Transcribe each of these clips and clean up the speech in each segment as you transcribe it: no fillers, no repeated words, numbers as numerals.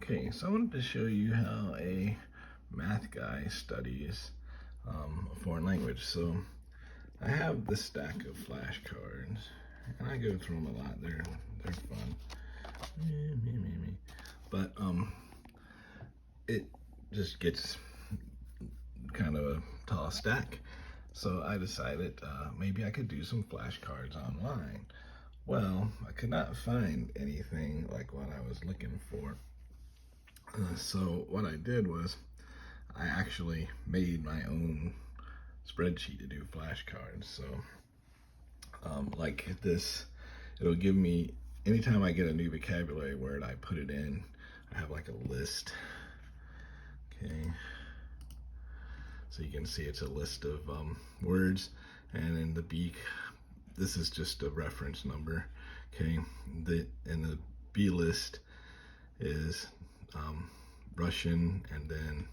Okay, so I wanted to show you how a math guy studies a foreign language. So I have this stack of flashcards, and I go through them a lot. They're fun. But it just gets kind of a tall stack. So I decided maybe I could do some flashcards online. Well, I could not find anything like what I was looking for. So what I did was I actually made my own spreadsheet to do flashcards. So like this, it'll give me, anytime I get a new vocabulary word, I put it in. I have like a list. Okay. So you can see it's a list of words, and in the B, this is just a reference number. Okay. In the B list is Russian, and then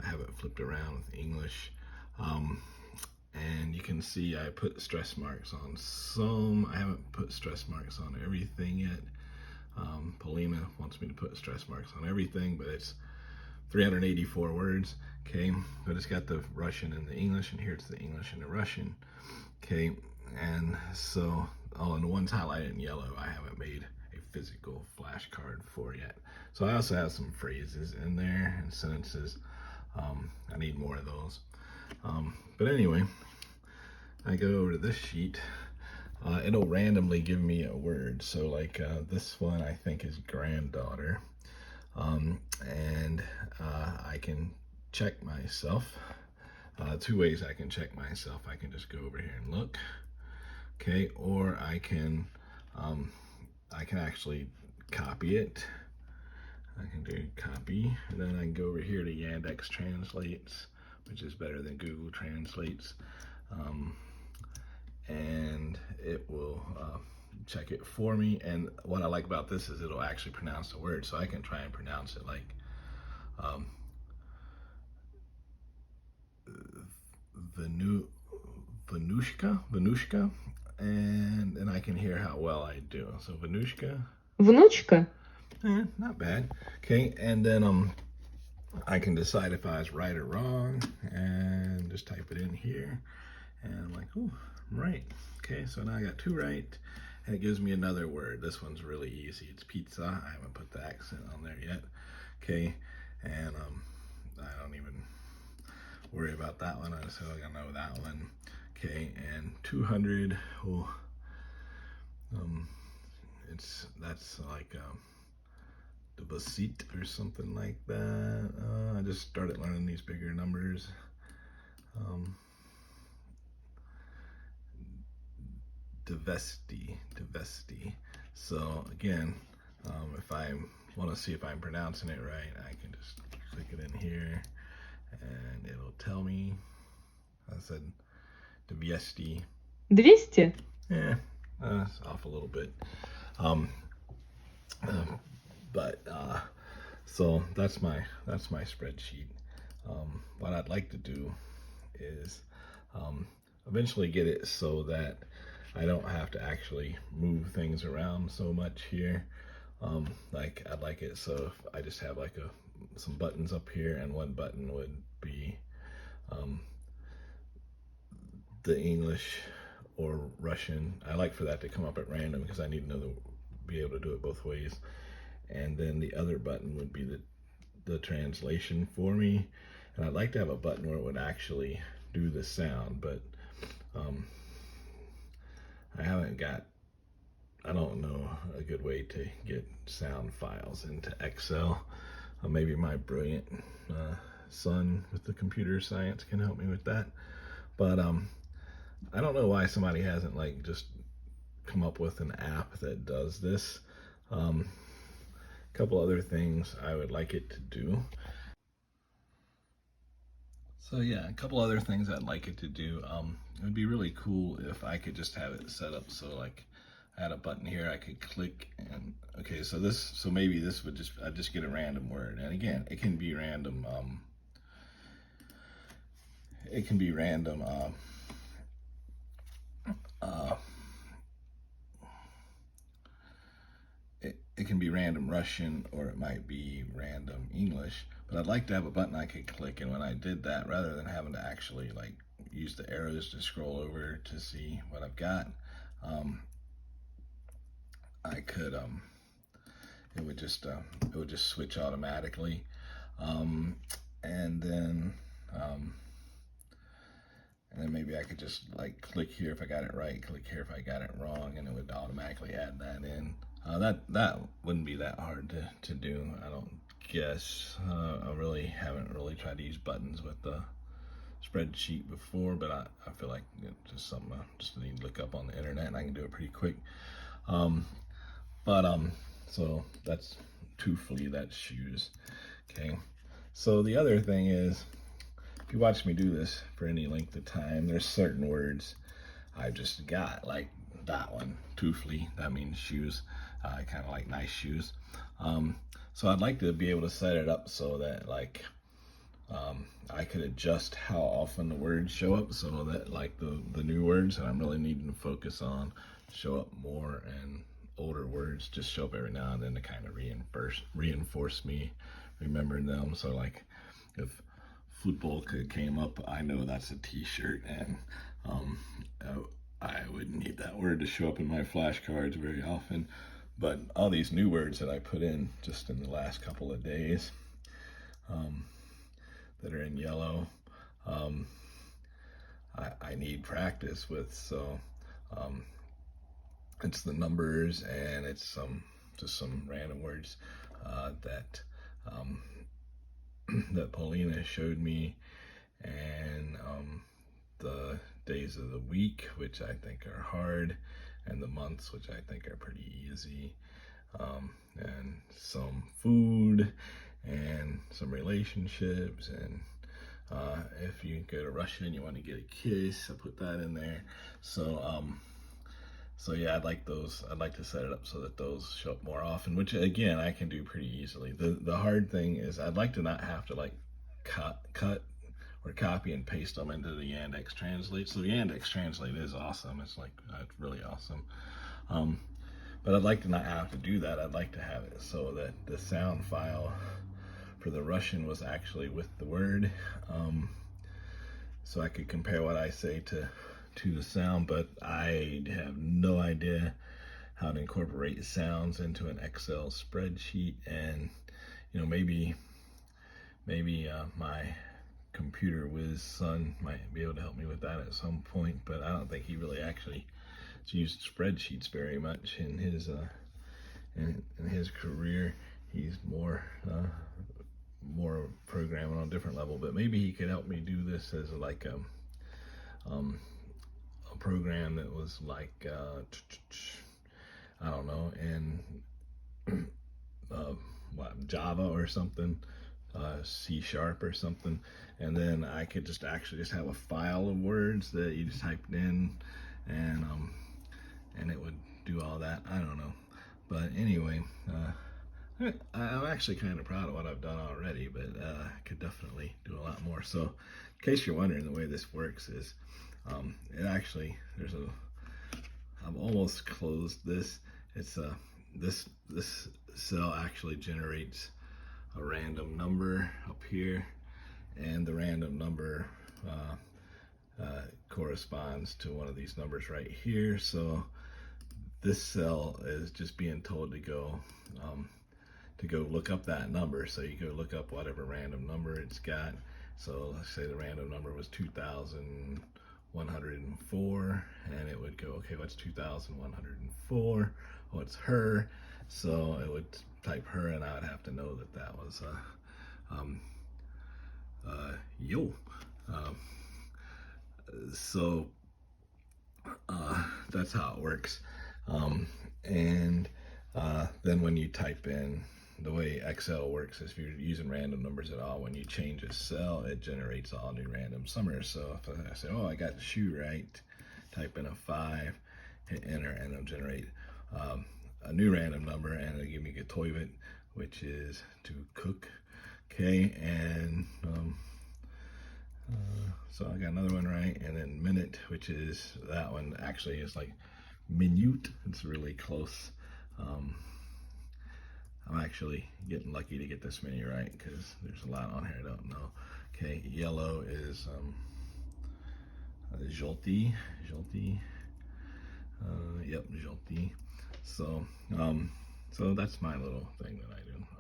I have it flipped around with English. And you can see I put stress marks on some. I haven't put stress marks on everything yet. Paulina wants me to put stress marks on everything, but it's 384 words. Okay, but it's got the Russian and the English, and here it's the English and the Russian. Okay, and so, oh, and the one's highlighted in yellow, I haven't made a physical flashcard for yet. So I also have some phrases in there and sentences. I need more of those. But anyway, I go over to this sheet. It'll randomly give me a word. So like this one I think is granddaughter. And I can check myself. Two ways I can check myself. I can just go over here and look. Okay, or I can actually copy it. I can do copy, and then I can go over here to Yandex Translates, which is better than Google Translates, and it will check it for me. And what I like about this is it'll actually pronounce the word, so I can try and pronounce it like Venushka, and then I can hear how well I do. So Venushka. Внучка. Not bad. Okay, and then I can decide if I was right or wrong, and just type it in here, and I'm like, oh, I'm right. Okay, so now I got 2 right, and it gives me another word. This one's really easy. It's pizza. I haven't put the accent on there yet. Okay, and I don't even worry about that one. I just I know that one. Okay, and 200. Oh, that's like the basit or something like that. I just started learning these bigger numbers. Divesti. So again, if I want to see if I'm pronouncing it right, I can just click it in here, and it'll tell me. I said Divesti. 200. Yeah, it's off a little bit. So that's my spreadsheet. What I'd like to do is eventually get it so that I don't have to actually move things around so much here. Like I'd like it so if I just have like some buttons up here, and one button would be the English or Russian. I like for that to come up at random because I need to be able to do it both ways. And then the other button would be the translation for me. And I'd like to have a button where it would actually do the sound, but I don't know a good way to get sound files into Excel. Maybe my brilliant son with the computer science can help me with that. But I don't know why somebody hasn't like just come up with an app that does this. A couple other things I would like it to do. So yeah, a couple other things I'd like it to do. It would be really cool if I could just have it set up so like I had a button here I could click, and okay, so maybe this would I'd just get a random word. And again, it can be random it can be random Russian or it might be random English, but I'd like to have a button I could click, and when I did that, rather than having to actually like use the arrows to scroll over to see what I've got, I could it would just switch automatically, and then maybe I could just like click here if I got it right, click here if I got it wrong, and it would automatically add that in. That wouldn't be that hard to do, I don't guess. I really haven't really tried to use buttons with the spreadsheet before, but I feel like it's just something I just need to look up on the internet, and I can do it pretty quick. So that's truthfully, that's shoes. Okay. So the other thing is, if you watch me do this for any length of time, there's certain words I've just got, like that one, truthfully, that means shoes. I kind of like nice shoes. So I'd like to be able to set it up so that like I could adjust how often the words show up, so that like the new words that I'm really needing to focus on show up more, and older words just show up every now and then to kind of reinforce me remembering them. So like if football came up, I know that's a t-shirt, and I wouldn't need that word to show up in my flashcards very often. But all these new words that I put in just in the last couple of days, that are in yellow, I need practice with. So it's the numbers, and it's just some random words that that Paulina showed me, and the days of the week, which I think are hard, and the months, which I think are pretty easy, and some food, and some relationships, and if you go to Russia and you want to get a kiss, I put that in there. So yeah, I'd like to set it up so that those show up more often, which again I can do pretty easily. The hard thing is I'd like to not have to like cut or copy and paste them into the Yandex Translate. So the Yandex Translate is awesome. It's like it's really awesome. But I'd like to not have to do that. I'd like to have it so that the sound file for the Russian was actually with the word, so I could compare what I say to the sound. But I have no idea how to incorporate sounds into an Excel spreadsheet, and maybe my computer whiz son might be able to help me with that at some point, but I don't think he really actually used spreadsheets very much in his in his career. He's more programming on a different level, but maybe he could help me do this as like a program that was like I don't know, in Java or something, C# or something, and then I could just actually have a file of words that you just typed in, and it would do all that. I don't know, but anyway, I'm actually kind of proud of what I've done already, but I could definitely do a lot more. So in case you're wondering, the way this works is it actually, I've almost closed this. It's this cell actually generates a random number up here, and the random number corresponds to one of these numbers right here. So this cell is just being told to go look up that number. So you go look up whatever random number it's got. So let's say the random number was 2,104, and it would go, okay, what's 2,104? Oh, it's her. So it would type her, and I would have to know that that was yo. So that's how it works. And then when you type in, the way Excel works is if you're using random numbers at all, when you change a cell, it generates all new random numbers. So if I say, oh, I got the shoe right, type in a 5, hit enter, and it'll generate a new random number, and it'll give me Getoivet, which is to cook. Okay, and so I got another one right, and then minute, which is, that one actually is like minute. It's really close. I'm actually getting lucky to get this many right because there's a lot on here I don't know. Okay, yellow is żółty, żółty. Yep, żółty. So, so that's my little thing that I do.